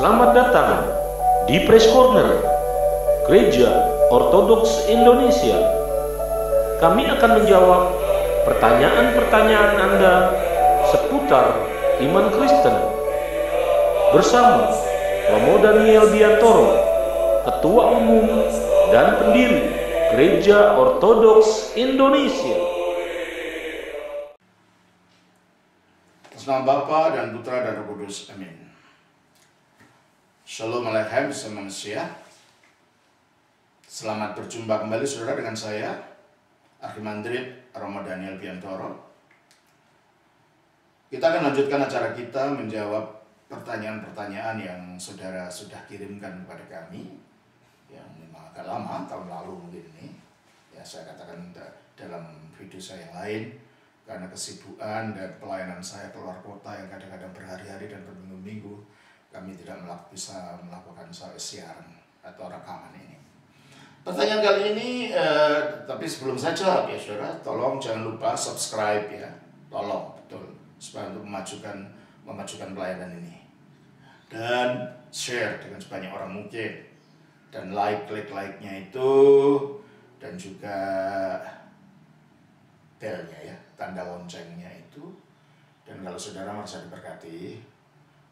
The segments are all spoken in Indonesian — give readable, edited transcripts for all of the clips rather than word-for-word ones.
Selamat datang di Press Corner, Gereja Ortodoks Indonesia. Kami akan menjawab pertanyaan-pertanyaan Anda seputar iman Kristen bersama Romo Daniel Biantoro, Ketua Umum dan Pendiri Gereja Ortodoks Indonesia. Atas nama Bapa dan Putra dan Roh Kudus, amin. Shalom Aleichem, bersama manusia. Selamat berjumpa kembali saudara dengan saya, Archimandrit Romo Daniel Biantoro. Kita akan lanjutkan acara kita menjawab pertanyaan-pertanyaan yang saudara sudah kirimkan kepada kami, yang memang agak lama, tahun lalu mungkin ini. Ya, saya katakan dalam video saya yang lain, karena kesibukan dan pelayanan saya keluar kota yang kadang-kadang berhari-hari dan berminggu-minggu, kami tidak bisa melakukan siaran atau rekaman ini. Pertanyaan kali ini, tapi sebelum saya jawab ya saudara, tolong jangan lupa subscribe ya, tolong betul, supaya untuk memajukan pelayanan ini. Dan share dengan sebanyak orang mungkin, dan klik like-nya itu, dan juga belnya ya, tanda loncengnya itu. Dan kalau saudara merasa diberkati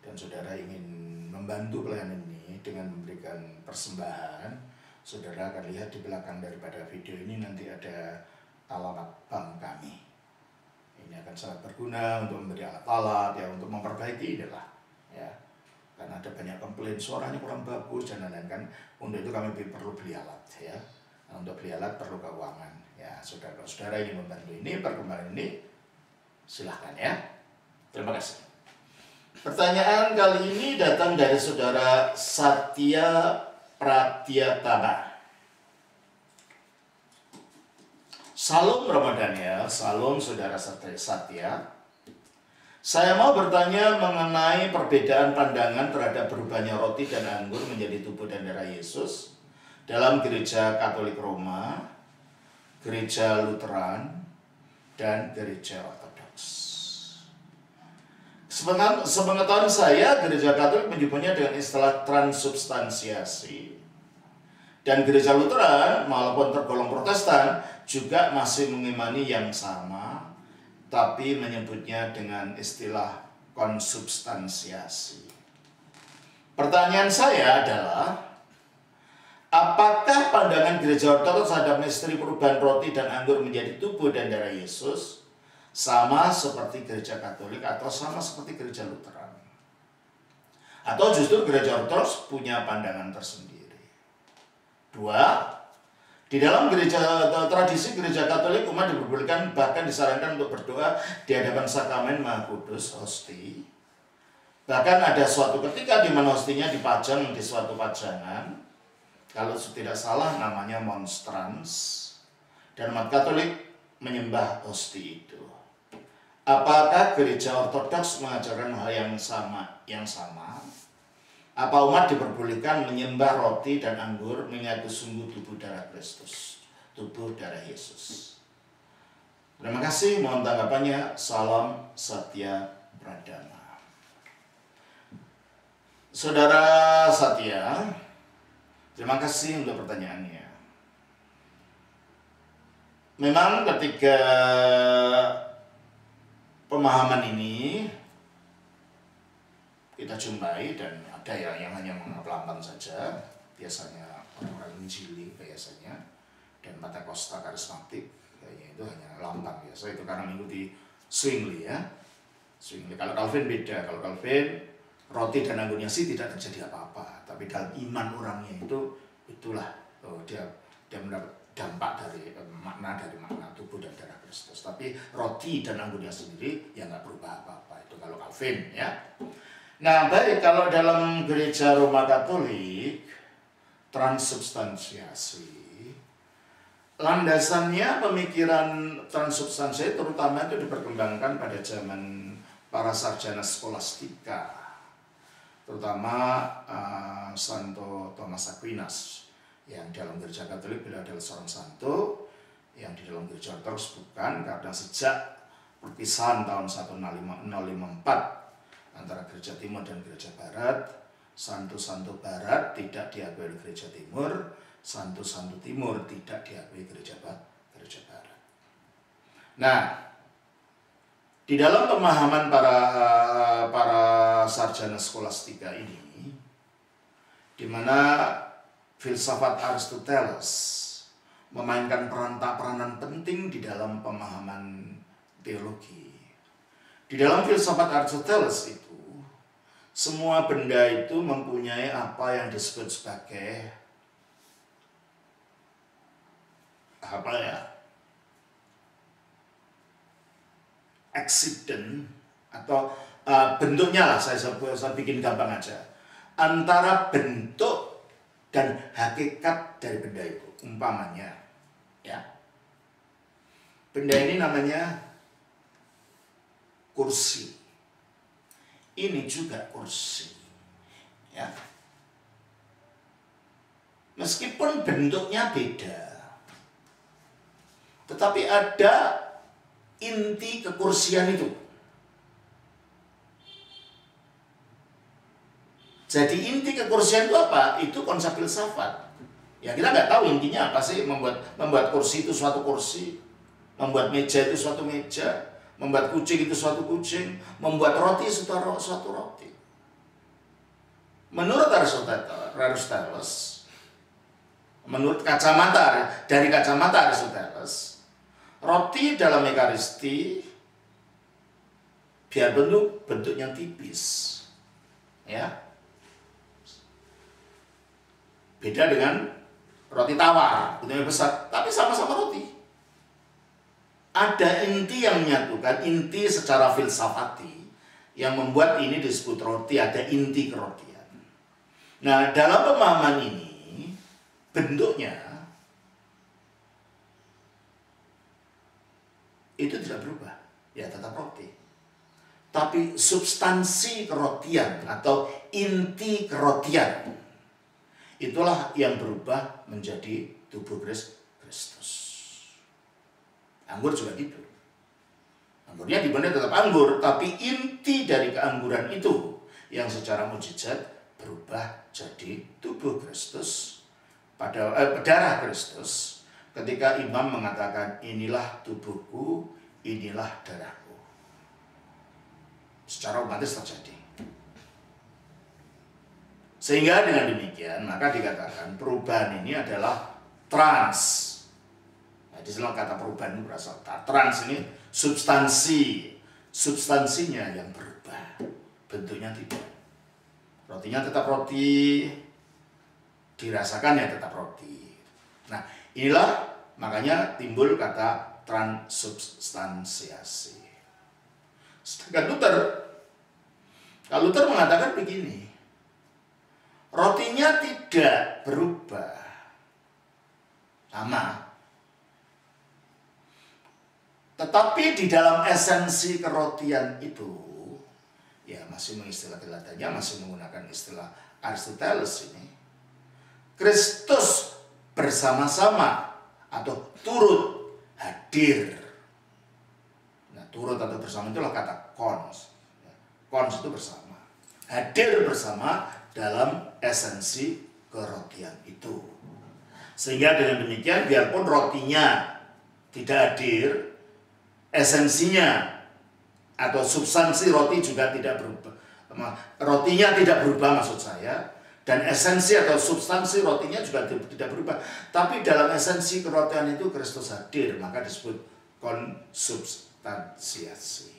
dan saudara ingin membantu pelayanan ini dengan memberikan persembahan, saudara akan lihat di belakang daripada video ini nanti ada alamat bank kami. Ini akan sangat berguna untuk memberi alat-alat ya, untuk memperbaiki inilah ya, karena ada banyak komplain suaranya kurang bagus dan lain-lain kan. Untuk itu kami perlu beli alat ya. Nah, untuk beli alat perlu keuangan ya. Kalau saudara ingin membantu ini, perkembangan ini, silahkan ya. Terima kasih. Pertanyaan kali ini datang dari saudara Satya Pratyatama. Salam Romo Daniel, salam saudara Satya. Saya mau bertanya mengenai perbedaan pandangan terhadap berubahnya roti dan anggur menjadi tubuh dan darah Yesus dalam Gereja Katolik Roma, Gereja Lutheran, dan Gereja Ortodoks. Sepengetahuan saya, Gereja Katolik menyebutnya dengan istilah transubstansiasi. Dan Gereja Lutheran, walaupun tergolong Protestan, juga masih mengimani yang sama, tapi menyebutnya dengan istilah konsubstansiasi. Pertanyaan saya adalah, apakah pandangan Gereja Ortodoks terhadap misteri perubahan roti dan anggur menjadi tubuh dan darah Yesus sama seperti Gereja Katolik atau sama seperti Gereja Lutheran? Atau justru Gereja Ortodoks punya pandangan tersendiri? Dua, di dalam tradisi Gereja Katolik, umat diperbolehkan bahkan disarankan untuk berdoa di hadapan sakramen Maha Kudus, hosti. Bahkan ada suatu ketika di mana hostinya dipajang di suatu pajangan, kalau tidak salah namanya monstrans, dan umat Katolik menyembah hosti itu. Apakah Gereja Ortodoks mengajarkan hal yang sama? Apa umat diperbolehkan menyembah roti dan anggur menyatu sungguh tubuh darah Kristus, tubuh darah Yesus? Terima kasih, mohon tanggapannya. Salam Satya Pradana. Saudara Satya, terima kasih untuk pertanyaannya. Memang ketika pemahaman ini kita jumpai, dan ada yang hanya mengaplambang saja, biasanya orang-orang Injili biasanya, dan Pentakosta karismatik, itu hanya lambang biasa, itu karena mengikuti Zwingli ya. Zwingli. Kalau Calvin beda, kalau Calvin roti dan anggurnya sih tidak terjadi apa-apa, tapi dalam iman orangnya itulah dia mendapat dampak dari makna tubuh dan darah Kristus. Tapi roti dan anggurnya sendiri ya nggak berubah apa-apa, itu kalau Calvin ya. Nah baik, kalau dalam Gereja Roma Katolik, transubstansiasi, landasannya pemikiran transubstansiasi terutama itu diperkembangkan pada zaman para sarjana skolastika, terutama Santo Thomas Aquinas, yang dalam Gereja Katolik beliau adalah seorang santo, yang di dalam Gereja Ortodoks bukan, karena sejak perpisahan tahun 1054 antara Gereja Timur dan Gereja Barat, Santo-santo Barat tidak diakui oleh gereja Timur, santo-santo Timur tidak diakui gereja Barat. Nah, di dalam pemahaman para sarjana skolastika ini, di mana filsafat Aristoteles memainkan peranan penting di dalam pemahaman teologi. Di dalam filsafat Aristoteles itu, semua benda itu mempunyai apa yang disebut sebagai accident, atau bentuknya lah, saya bikin gampang aja, antara bentuk dan hakikat dari benda itu. Umpamanya, ya, benda ini namanya kursi. Ini juga kursi, ya. Meskipun bentuknya beda, tetapi ada inti kekursian itu. Jadi inti kekursian itu apa? Itu konsep filsafat. Ya, kita nggak tahu intinya apa sih membuat kursi itu suatu kursi, membuat meja itu suatu meja, membuat kucing itu suatu kucing, membuat roti suatu roti. Menurut Aristoteles, menurut dari kacamata Aristoteles, roti dalam Ekaristi biar bentuknya tipis, ya, beda dengan roti tawar, bentuknya besar, tapi sama-sama roti. Ada inti yang menyatukan, inti secara filsafati yang membuat ini disebut roti, ada inti kerotian. Nah, dalam pemahaman ini, bentuknya itu tidak berubah, ya tetap roti. Tapi substansi kerotian atau inti kerotian, itulah yang berubah menjadi tubuh Kristus. Anggur juga gitu. Anggurnya dibanding tetap anggur, tapi inti dari keangguran itu yang secara mukjizat berubah jadi tubuh Kristus, darah Kristus. Ketika imam mengatakan, inilah tubuhku, inilah darahku. Secara otomatis terjadi. Sehingga dengan demikian, maka dikatakan perubahan ini adalah trans. Di dalam kata perubahan itu berasal trans, ini substansinya yang berubah, bentuknya tidak. Rotinya tetap roti, dirasakan ya tetap roti. Nah, inilah makanya timbul kata transubstansiasi. Sedangkan Luther mengatakan begini, rotinya tidak berubah, sama. Tetapi di dalam esensi kerotian itu, ya masih masih menggunakan istilah Aristoteles ini, Kristus bersama-sama atau turut hadir. Nah, turut atau bersama itulah kata kons. Kons itu bersama. Hadir bersama dalam esensi kerotian itu. Sehingga dengan demikian, biarpun rotinya tidak hadir, esensinya atau substansi roti juga tidak berubah. Rotinya tidak berubah maksud saya, dan esensi atau substansi rotinya juga tidak berubah. Tapi dalam esensi kerotian itu Kristus hadir, maka disebut konsubstansiasi.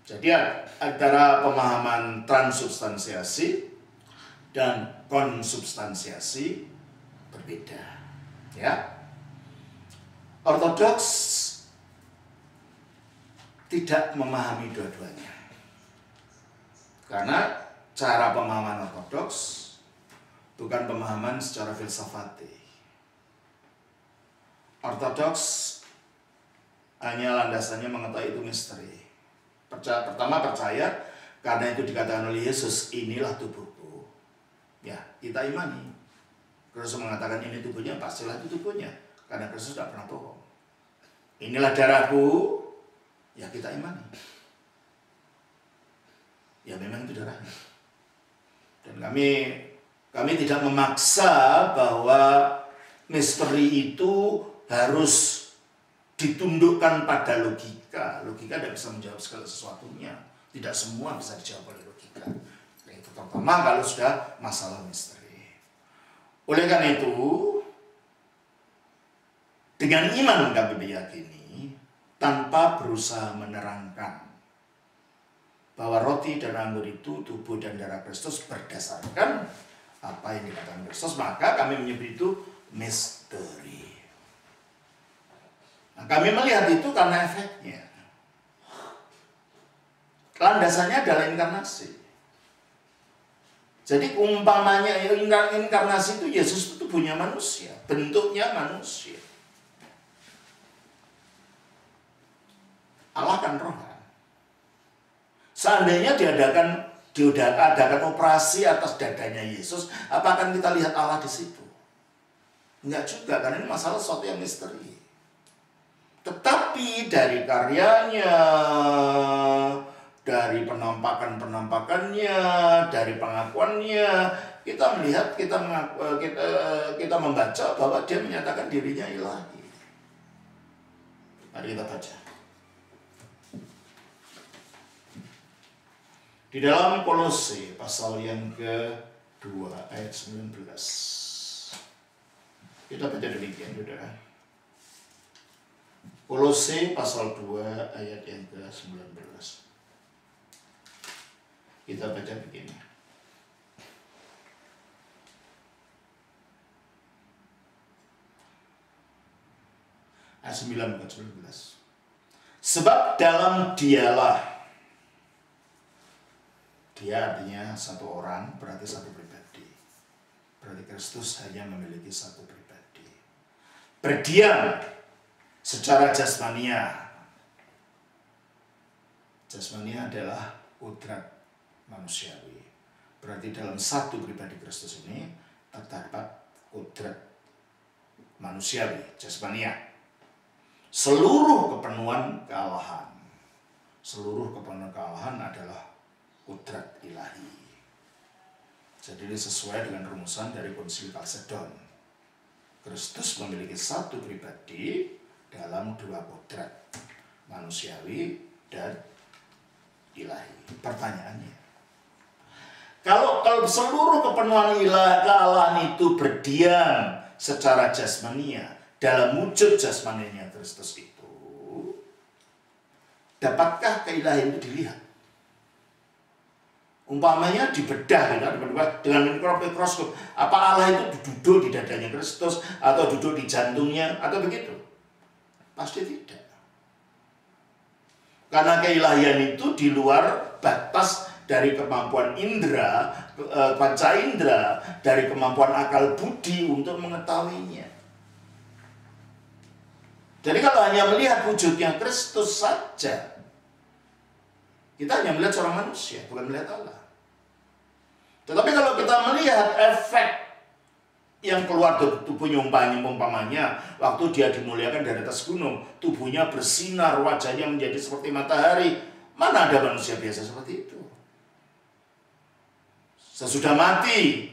Jadi antara pemahaman transubstansiasi dan konsubstansiasi berbeda, ya. Ortodoks tidak memahami dua-duanya. Karena cara pemahaman ortodoks bukan pemahaman secara filsafati. Ortodoks hanya landasannya mengetahui itu misteri. Pertama percaya karena itu dikatakan oleh Yesus, inilah tubuhku. Ya, kita imani. Kristus mengatakan ini tubuhnya, pastilah itu tubuhnya. Karena Kristus tidak pernah bohong. Inilah darahku, ya kita imani. Ya memang itu darahnya. Dan kami tidak memaksa bahwa misteri itu harus ditundukkan pada logika. Logika tidak bisa menjawab segala sesuatunya. Tidak semua bisa dijawab oleh logika. Itu terutama kalau sudah masalah misteri. Oleh karena itu, dengan iman kami meyakini tanpa berusaha menerangkan bahwa roti dan anggur itu tubuh dan darah Kristus berdasarkan apa yang dikatakan Kristus, maka kami menyebut itu misteri. Nah, kami melihat itu karena efeknya. Landasannya adalah inkarnasi. Jadi umpamanya inkarnasi itu Yesus itu tubuhnya manusia, bentuknya manusia. Allah kan roh. Seandainya diadakan operasi atas dadanya Yesus, apa akan kita lihat Allah di situ? Enggak juga, karena ini masalah sesuatu yang misteri. Tetapi dari karyanya, dari penampakannya, dari pengakuannya, kita melihat, kita membaca bahwa dia menyatakan dirinya ilahi. Mari kita baca. Di dalam Kolose pasal yang ke-2 ayat 19. Kita baca demikian, Saudara. Kolose pasal 2 ayat yang ke-19. Kita baca begini. Ayat 9 ke 19. Sebab dalam dialah, dia artinya satu orang, berarti satu pribadi. Berarti Kristus hanya memiliki satu pribadi. Berdiam secara jasmania. Jasmania adalah kodrat manusiawi. Berarti dalam satu pribadi Kristus ini terdapat kodrat manusiawi, jasmania. Seluruh kepenuhan kealahan. Seluruh kepenuhan kealahan adalah kodrat ilahi. Jadi ini sesuai dengan rumusan dari Konsili Kalsedon. Kristus memiliki satu pribadi dalam dua kodrat, manusiawi dan ilahi. Pertanyaannya, kalau seluruh kepenuhan kealahan itu berdiam secara jasmania dalam wujud jasmaninya Kristus itu, dapatkah keilahian itu dilihat? Umpamanya dibedah dengan mikroskop, apa Allah itu duduk di dadanya Kristus atau duduk di jantungnya atau begitu? Pasti tidak. Karena keilahian itu di luar batas dari kemampuan indera, panca indera, dari kemampuan akal budi untuk mengetahuinya. Jadi kalau hanya melihat wujudnya Kristus saja, kita hanya melihat seorang manusia, bukan melihat Allah. Tetapi kalau kita melihat efek yang keluar dari tubuhnya, umpamanya waktu dia dimuliakan dari atas gunung, tubuhnya bersinar, wajahnya menjadi seperti matahari. Mana ada manusia biasa seperti itu? Sesudah mati,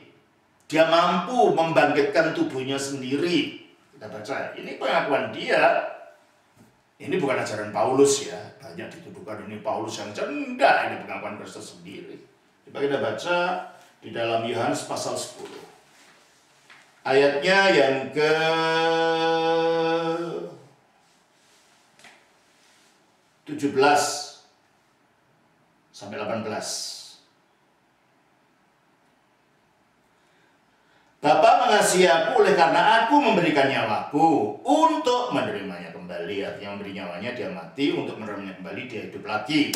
dia mampu membangkitkan tubuhnya sendiri. Kita baca, ini pengakuan dia. Ini bukan ajaran Paulus ya, banyak dituduhkan ini Paulus yang cendak, ini pengakuan Kristus sendiri. Coba kita baca di dalam Yohanes pasal 10. Ayatnya yang ke 17 sampai 18. Bapa mengasihi aku oleh karena aku memberikan nyawaku untuk menerimanya kembali. Artinya memberi nyawanya, dia mati, untuk menerimanya kembali dia hidup lagi.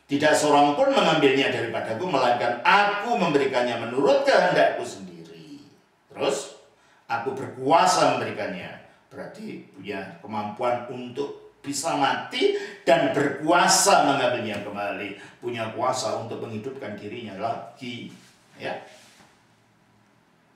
Tidak seorang pun mengambilnya daripadaku, melainkan aku memberikannya menurut kehendakku sendiri. Terus, aku berkuasa memberikannya. Berarti punya kemampuan untuk bisa mati dan berkuasa mengambilnya kembali. Punya kuasa untuk menghidupkan dirinya lagi. Ya.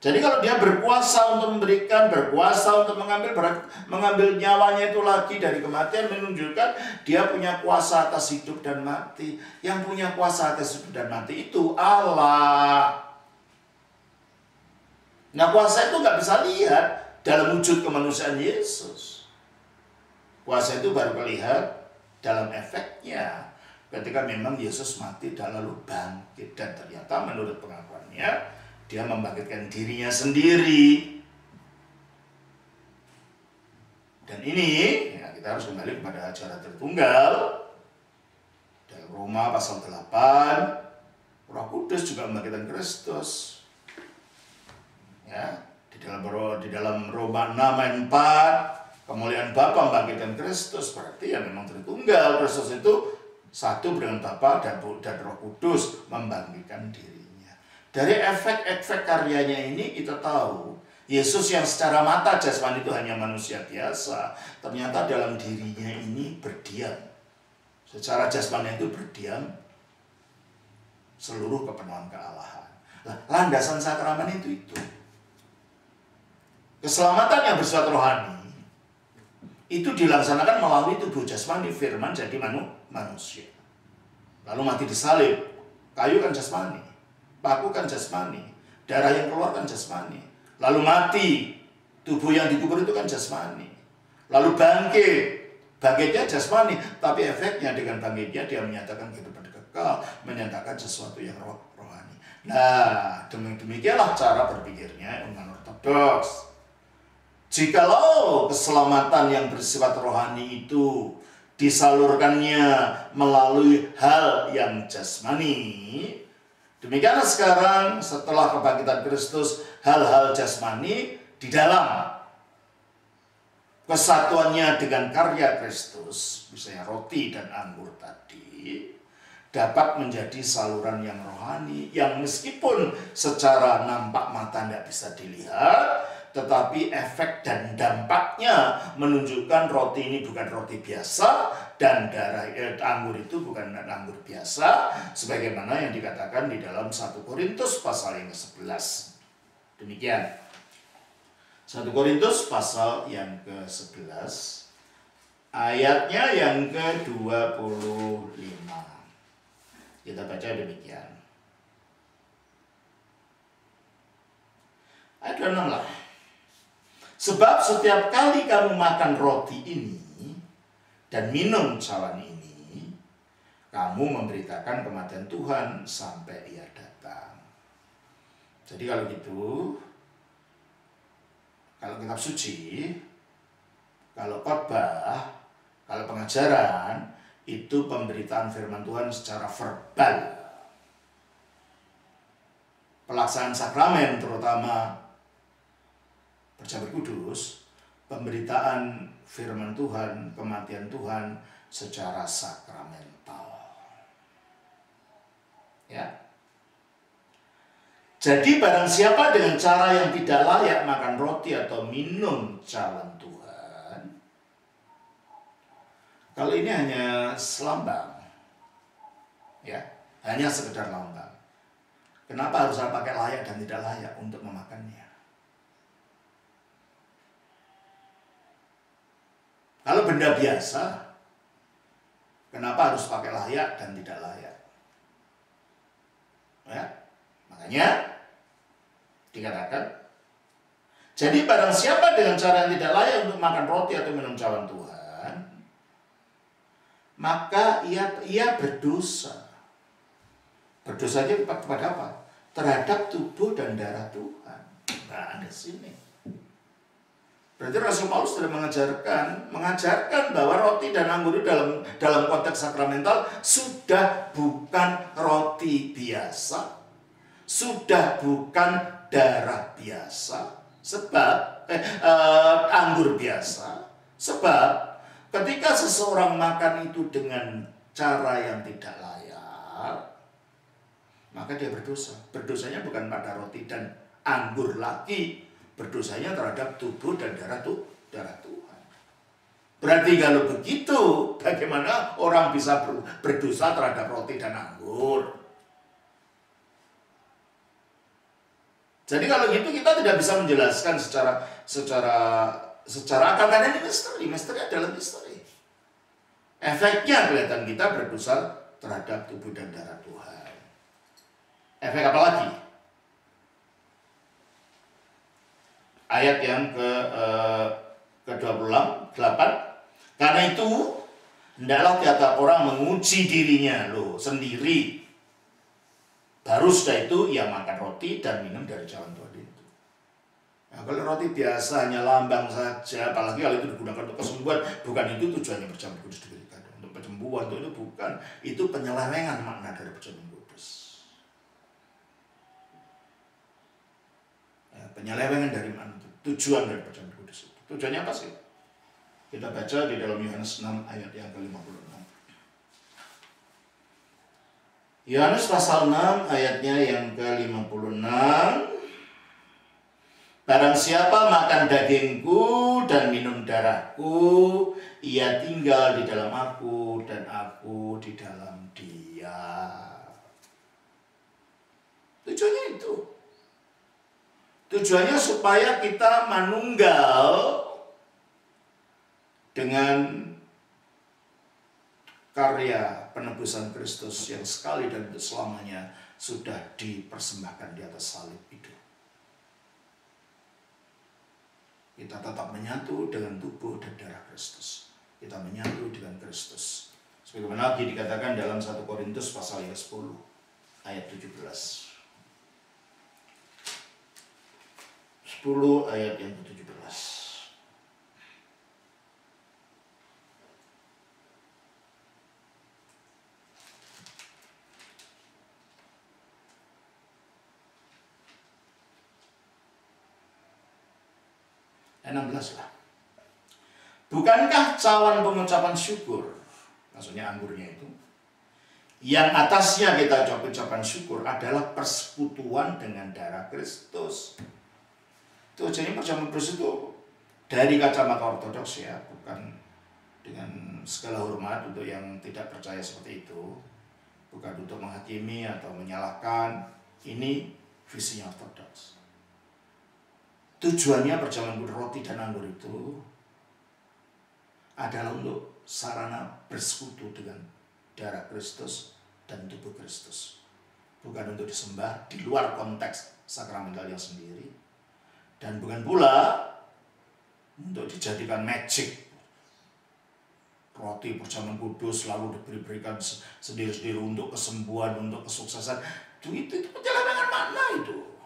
Jadi kalau dia berkuasa untuk memberikan, berkuasa untuk mengambil nyawanya itu lagi dari kematian, menunjukkan dia punya kuasa atas hidup dan mati. Yang punya kuasa atas hidup dan mati itu Allah. Nah, kuasa itu nggak bisa lihat dalam wujud kemanusiaan Yesus. Kuasa itu baru terlihat dalam efeknya ketika memang Yesus mati dan lalu bangkit, dan ternyata menurut pengakuannya dia membangkitkan dirinya sendiri. Dan ini ya, kita harus kembali kepada ajaran Tritunggal. Dalam Roma pasal 8, Roh Kudus juga membangkitkan Kristus. Ya, di dalam Roma 6 ayat 4, kemuliaan Bapa membangkitkan Kristus, berarti ya memang Tritunggal. Kristus itu satu dengan Bapa dan Roh Kudus membangkitkan dirinya. Dari efek-efek karyanya ini kita tahu Yesus yang secara mata jasmani itu hanya manusia biasa, ternyata dalam dirinya ini berdiam. Secara jasmani itu berdiam seluruh kepenuhan kealahan. Nah, landasan sakramen itu. Keselamatan yang bersifat rohani itu dilaksanakan melalui tubuh jasmani, firman jadi manusia. Lalu mati disalib, kayu kan jasmani, paku kan jasmani, darah yang keluar kan jasmani. Lalu mati, tubuh yang dikubur itu kan jasmani. Lalu bangkitnya jasmani, tapi efeknya dengan bangkitnya dia menyatakan kehidupan kekal, menyatakan sesuatu yang rohani. Nah, demikianlah cara berpikirnya iman ortodoks. Jikalau keselamatan yang bersifat rohani itu disalurkannya melalui hal yang jasmani, demikianlah sekarang setelah kebangkitan Kristus, hal-hal jasmani di dalam kesatuannya dengan karya Kristus, misalnya roti dan anggur tadi, dapat menjadi saluran yang rohani, yang meskipun secara nampak mata tidak bisa dilihat, tetapi efek dan dampaknya menunjukkan roti ini bukan roti biasa, dan anggur itu bukan anggur biasa, sebagaimana yang dikatakan di dalam 1 Korintus pasal yang ke-11. Demikian. 1 Korintus pasal yang ke-11, ayatnya yang ke-25. Kita baca demikian. Ayat 26 lah. Sebab setiap kali kamu makan roti ini dan minum cawan ini, kamu memberitakan kematian Tuhan sampai Ia datang. Jadi kalau gitu, kalau kitab suci, kalau khotbah, kalau pengajaran, itu pemberitaan firman Tuhan secara verbal. Pelaksanaan sakramen terutama berjamur kudus, pemberitaan firman Tuhan, kematian Tuhan secara sakramental. Ya. Jadi barang siapa dengan cara yang tidak layak makan roti atau minum cawan Tuhan, kalau ini hanya selambang, ya, hanya sekedar lambang. Kenapa harus pakai layak dan tidak layak untuk memakannya? Kalau benda biasa, kenapa harus pakai layak dan tidak layak? Ya, makanya dikatakan, jadi barang siapa dengan cara yang tidak layak untuk makan roti atau minum cawan Tuhan, maka ia berdosa. Berdosanya kepada apa? Terhadap tubuh dan darah Tuhan. Nah, di sini. Berarti Rasul Paulus sudah mengajarkan bahwa roti dan anggur itu dalam konteks sakramental sudah bukan roti biasa, sudah bukan darah biasa, sebab anggur biasa. Sebab ketika seseorang makan itu dengan cara yang tidak layak, maka dia berdosa. Berdosanya bukan pada roti dan anggur lagi, berdosanya terhadap tubuh dan darah Tuhan. Berarti kalau begitu, bagaimana orang bisa berdosa terhadap roti dan anggur? Jadi kalau gitu kita tidak bisa menjelaskan secara akal, karena ini misteri adalah misteri. Efeknya kelihatan kita berdosa terhadap tubuh dan darah Tuhan. Efek apa lagi? Ayat yang ke-28. Karena itu hendaklah tiap orang menguji dirinya sendiri. Baru sudah itu ia makan roti dan minum dari cawan Tuhan itu. Nah, kalau roti biasa hanya lambang saja, apalagi kalau itu digunakan untuk kesembuhan, bukan itu tujuannya perjamuan kudus diberikan. Untuk penyembuhan itu bukan, itu penyelewengan makna dari perjamuan kudus. Ya, penyelewengan dari makna tujuan dari perjamuan kudus itu. Tujuannya apa sih? Kita baca di dalam Yohanes 6 ayat yang ke-56. Yohanes pasal 6 ayatnya yang ke-56. Barang siapa makan dagingku dan minum darahku, ia tinggal di dalam aku dan aku di dalam dia. Tujuannya itu. Tujuannya supaya kita manunggal dengan karya penebusan Kristus yang sekali dan untuk selamanya sudah dipersembahkan di atas salib itu. Kita tetap menyatu dengan tubuh dan darah Kristus. Kita menyatu dengan Kristus. Sebagaimana lagi dikatakan dalam 1 Korintus pasal yang 10 ayat 17. 10 ayat yang ke-17. Ayat 16 lah. Bukankah cawan pengucapan syukur, maksudnya anggurnya itu, yang atasnya kita ucapan syukur adalah persekutuan dengan darah Kristus. Itu jadi perjamuan kudus itu dari kacamata ortodoks ya, bukan dengan segala hormat untuk yang tidak percaya seperti itu, bukan untuk menghakimi atau menyalahkan. Ini visinya ortodoks. Tujuannya perjamuan kudus roti dan anggur itu adalah untuk sarana bersekutu dengan darah Kristus dan tubuh Kristus. Bukan untuk disembah di luar konteks sakramental yang sendiri. Dan bukan pula untuk dijadikan magic. Roti perjamuan kudus selalu diberikan sendiri-sendiri untuk kesembuhan, untuk kesuksesan. Itu penyelewengan makna itu.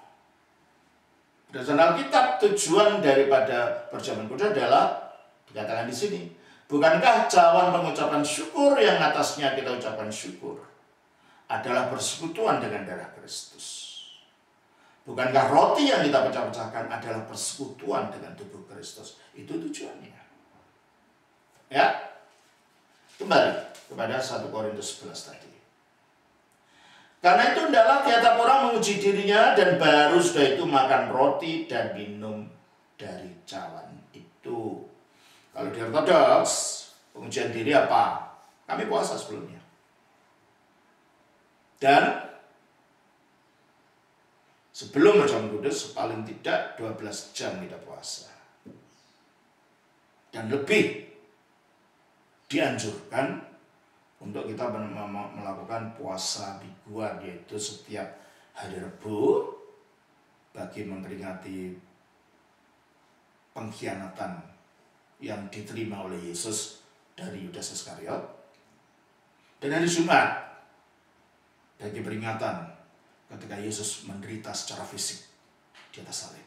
Berdasarkan Alkitab, tujuan daripada perjamuan kudus adalah dikatakan di sini, bukankah cawan pengucapan syukur yang atasnya kita ucapkan syukur adalah persekutuan dengan darah Kristus? Bukankah roti yang kita pecah-pecahkan adalah persekutuan dengan tubuh Kristus? Itu tujuannya. Ya, kembali kepada 1 Korintus 11 tadi. Karena itu hendaklah tiap orang menguji dirinya dan baru sudah itu makan roti dan minum dari cawan itu. Kalau di ortodoks, pengujian diri apa? Kami puasa sebelumnya. Dan sebelum perjamuan kudus paling tidak 12 jam kita puasa. Dan lebih dianjurkan untuk kita melakukan puasa mingguan, yaitu setiap hari Rabu bagi memperingati pengkhianatan yang diterima oleh Yesus dari Yudas Iskariot, dan hari Jumat bagi peringatan ketika Yesus menderita secara fisik di atas salib.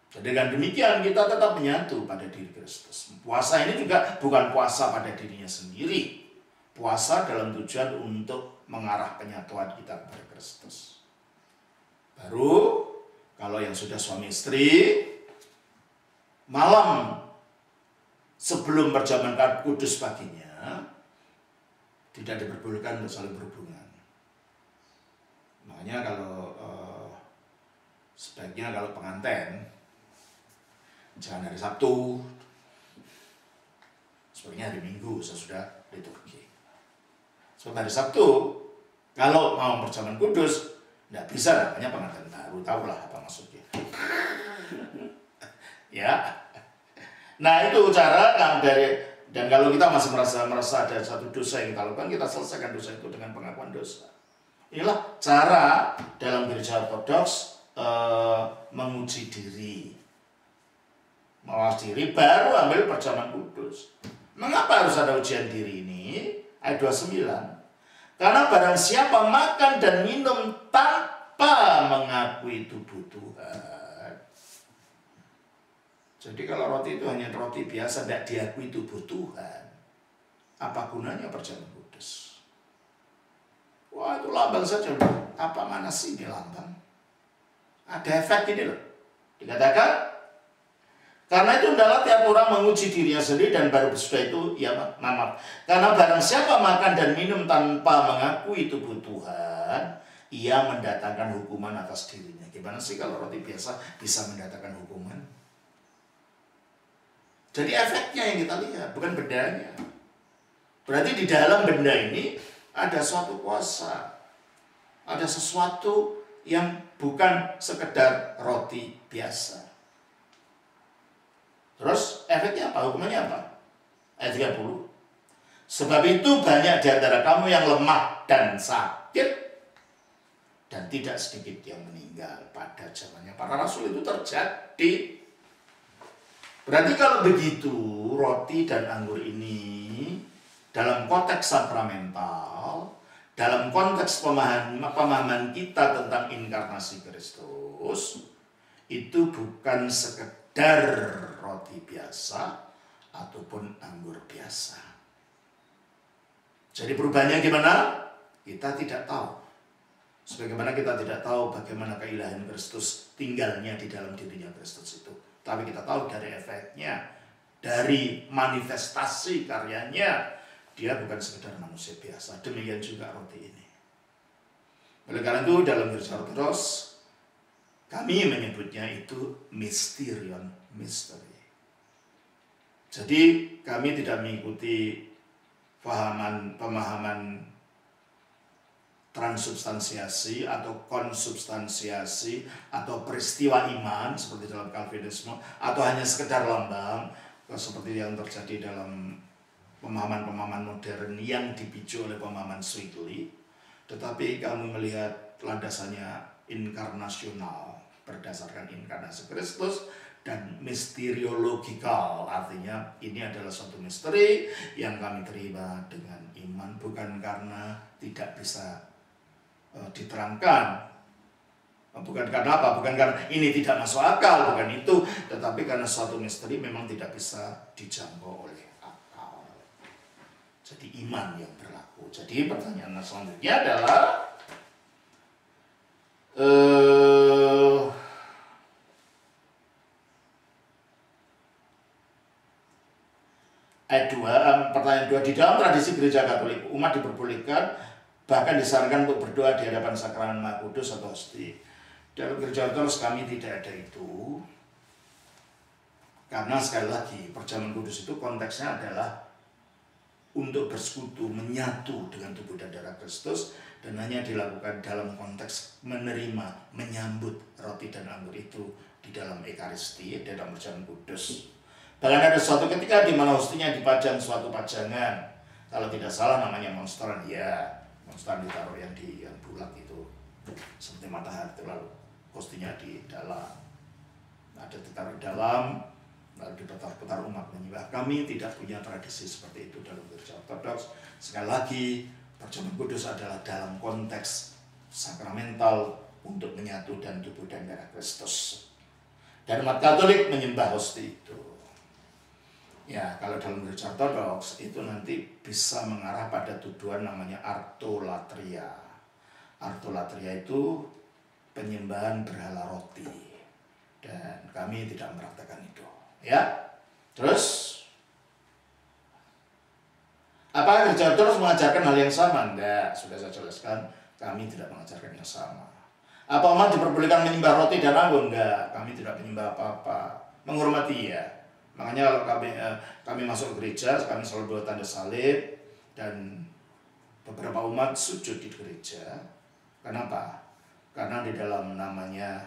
Jadi dengan demikian kita tetap menyatu pada diri Kristus. Puasa ini juga bukan puasa pada dirinya sendiri. Puasa dalam tujuan untuk mengarah penyatuan kita kepada Kristus. Baru kalau yang sudah suami istri, malam sebelum perjamuan kudus paginya tidak diperbolehkan untuk saling berhubungan. Makanya kalau sebaiknya kalau pengantin jangan hari Sabtu, sebaiknya hari Minggu sesudah liturgi. Sebab hari Sabtu, kalau mau perjamuan kudus, Nggak bisa, namanya pengantin baru, tahulah apa maksudnya. Ya. Nah itu cara dan kalau kita masih merasa ada satu dosa yang kita lakukan, kita selesaikan dosa itu dengan pengakuan dosa. Inilah cara dalam gereja ortodoks menguji diri, mawas diri, baru ambil perjamuan kudus. Mengapa harus ada ujian diri ini? Ayat 29. Karena barang siapa makan dan minum tanpa mengakui tubuh Tuhan. Jadi kalau roti itu hanya roti biasa, tidak diakui tubuh Tuhan, apa gunanya perjamuan kudus? Wah itu lambang saja. Apa mana sih ini lambang? Ada efek ini loh. Dikatakan, karena itu adalah tiap orang menguji dirinya sendiri dan baru sesudah itu ya maaf. Karena barang siapa makan dan minum tanpa mengakui tubuh Tuhan, ia mendatangkan hukuman atas dirinya. Gimana sih kalau roti biasa bisa mendatangkan hukuman? Jadi efeknya yang kita lihat, bukan bendanya. Berarti di dalam benda ini ada suatu kuasa. Ada sesuatu yang bukan sekedar roti biasa. Terus efeknya apa? Hukumannya apa? Ayat 30. Sebab itu banyak di antara kamu yang lemah dan sakit, dan tidak sedikit yang meninggal. Pada zamannya para rasul itu terjadi. Berarti kalau begitu, roti dan anggur ini dalam konteks sakramental, dalam konteks pemahaman kita tentang inkarnasi Kristus, itu bukan sekedar roti biasa ataupun anggur biasa. Jadi perubahannya gimana? Kita tidak tahu. Sebagaimana kita tidak tahu bagaimana keilahian Kristus tinggalnya di dalam dirinya Kristus itu. Tapi kita tahu dari efeknya, dari manifestasi karyanya, dia bukan sekedar manusia biasa. Demikian juga roti ini. Oleh karena itu dalam gereja ortodoks, kami menyebutnya itu mysterion, misteri. Jadi kami tidak mengikuti pemahaman transubstansiasi atau konsubstansiasi atau peristiwa iman seperti dalam Calvinisme, atau hanya sekedar lambang seperti yang terjadi dalam pemahaman-pemahaman modern yang dipicu oleh pemahaman Zwingli. Tetapi kami melihat landasannya inkarnasional, berdasarkan inkarnasi Kristus, dan misteriologikal, artinya ini adalah suatu misteri yang kami terima dengan iman, bukan karena tidak bisa diterangkan, bukan karena apa, bukan karena ini tidak masuk akal, bukan itu, tetapi karena suatu misteri memang tidak bisa dijangkau oleh akal. Jadi iman yang berlaku. Jadi pertanyaan selanjutnya adalah ayat 2, pertanyaan 2, di dalam tradisi gereja Katolik, umat diperbolehkan bahkan disarankan untuk berdoa di hadapan sakramen Maha Kudus atau hosti. Dalam gereja ortodoks kami tidak ada itu. Karena sekali lagi, perjamuan kudus itu konteksnya adalah untuk bersekutu, menyatu dengan tubuh dan darah Kristus, dan hanya dilakukan dalam konteks menerima, menyambut roti dan anggur itu di dalam Ekaristi, di dalam perjamuan kudus. Bahkan ada suatu ketika di mana hostinya dipajang suatu pajangan, kalau tidak salah namanya monstran, ya. Monstran ditaruh yang bulat itu seperti matahari itu, lalu hostinya di dalam, ada ditaruh di dalam, lalu diputar-putar umat menyembah. Kami tidak punya tradisi seperti itu dalam gereja ortodoks. Sekali lagi, perjamuan kudus adalah dalam konteks sakramental untuk menyatu dan tubuh dan darah Kristus. Dan umat Katolik menyembah hosti itu. Ya, kalau dalam gereja ortodoks itu nanti bisa mengarah pada tuduhan namanya artolatria. Artolatria itu penyembahan berhala roti. Dan kami tidak mempraktikkan itu. Ya, terus apakah gereja ortodoks mengajarkan hal yang sama? Enggak, sudah saya jelaskan, kami tidak mengajarkan yang sama. Apa umat diperbolehkan menyembah roti dan anggur? Enggak, kami tidak menyembah apa-apa. Menghormati ya. Makanya kalau kami masuk ke gereja, kami selalu bawa tanda salib, dan beberapa umat sujud di gereja. Kenapa? karena di dalam namanya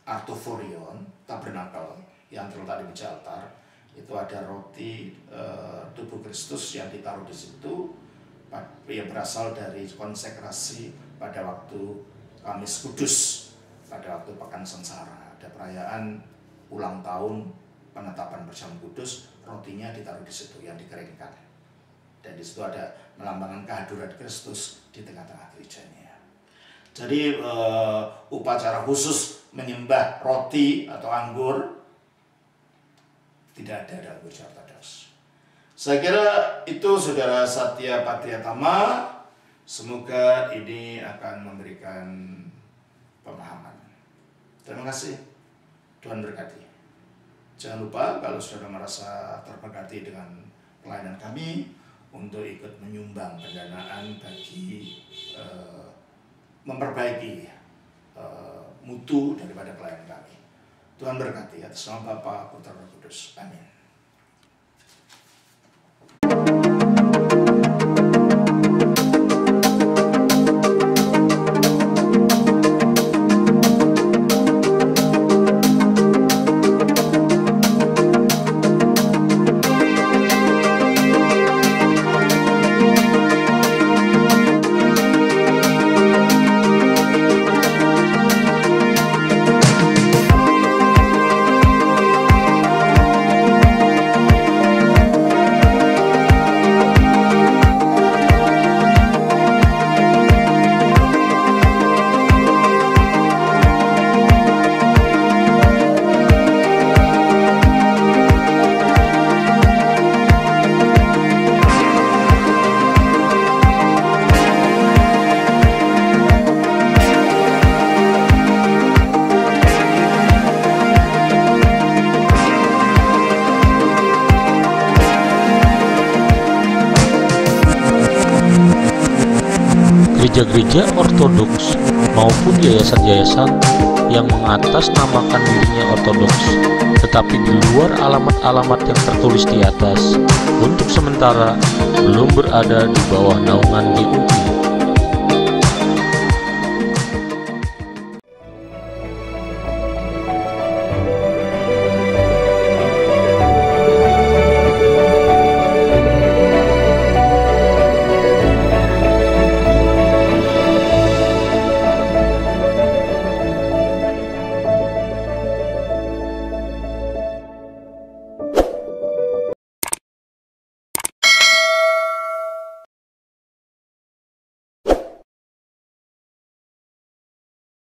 Artoforion, tabernakel yang terletak di meja altar, itu ada roti tubuh Kristus yang ditaruh di situ, yang berasal dari konsekrasi pada waktu Kamis Kudus, pada waktu Pekan Sengsara. Ada perayaan ulang tahun penetapan Perjamuan Kudus, rotinya ditaruh di situ yang dikeringkan. Dan di situ ada melambangkan kehadiran Kristus di tengah-tengah gerejanya. Jadi upacara khusus menyembah roti atau anggur tidak ada dalam gereja Ortodoks. Saya kira itu Saudara Satya Patriatama. Semoga ini akan memberikan pemahaman. Terima kasih. Tuhan berkati. Jangan lupa kalau saudara merasa terberkati dengan pelayanan kami untuk ikut menyumbang pendanaan bagi memperbaiki mutu daripada pelayanan kami. Tuhan berkati atas nama Bapa, Putra, dan Roh Kudus. Amin. Gereja-gereja Ortodoks maupun yayasan-yayasan yang mengatasnamakan dirinya Ortodoks, tetapi di luar alamat-alamat yang tertulis di atas, untuk sementara belum berada di bawah naungan GUI.